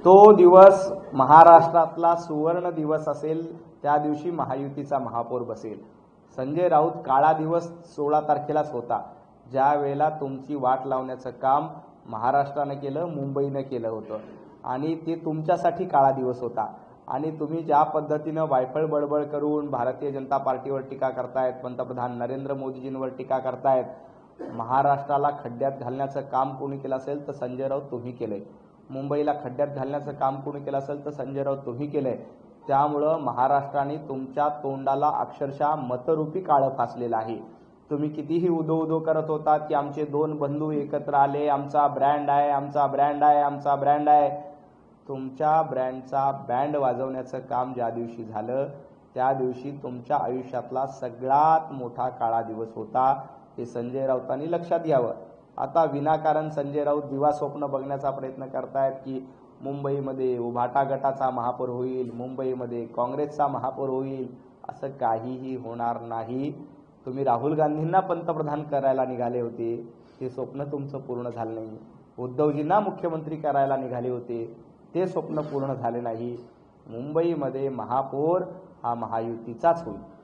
तो दिवस महाराष्ट्रातला सुवर्ण दिवस असेल, त्या दिवशी महायुतीचा महापौर बसेल। संजय राऊत काळा दिवस 16 तारखेलाच होता, ज्या वेळेला तुमची वाट लावण्याचं काम महाराष्ट्राने केलं, मुंबईने केलं होतं आणि ते तुमच्यासाठी काळा दिवस होता। आणि तुम्ही ज्या पद्धतीनं वायफळ बडबड करून भारतीय जनता पार्टीवर टीका करतायत, पंतप्रधान नरेंद्र मोदीजींवर टीका करतायत, महाराष्ट्राला खड्ड्यात घालण्याचं काम कोणी केलं असेल तर संजय राऊत तुम्ही केलंय। मुंबईला खड्ड्यात घालण्याचं काम कोणी केलं असेल तर संजय राऊत तुम्ही केलंय। त्यामुळं महाराष्ट्राने तुमच्या तोंडाला अक्षरशः मतरूपी काळं फासलेलं आहे। तुम्ही कितीही उदो उदो करत होतात की आमचे दोन बंधू एकत्र आले, आमचा ब्रँड आहे, आमचा ब्रँड आहे, आमचा ब्रँड आहे। तुमच्या ब्रँडचा बँड वाजवण्याचं काम ज्या दिवशी झालं, त्या दिवशी तुमच्या आयुष्यातला सगळ्यात मोठा काळा दिवस होता। हे संजय राऊतांनी लक्षात घ्यावं। आता विनाकारण संजय राऊत दिवा स्वप्न बघण्याचा प्रयत्न करतायत की मुंबईमध्ये उभाटा गटाचा महापौर होईल, मुंबईमध्ये काँग्रेसचा महापौर होईल। असं काहीही होणार नाही। तुम्ही राहुल गांधींना पंतप्रधान करायला निघाले होते, ते स्वप्न तुमचं पूर्ण झालं नाही। उद्धवजींना मुख्यमंत्री करायला निघाले होते, ते स्वप्न पूर्ण झाले नाही। मुंबईमध्ये महापौर हा महायुतीचाच होईल।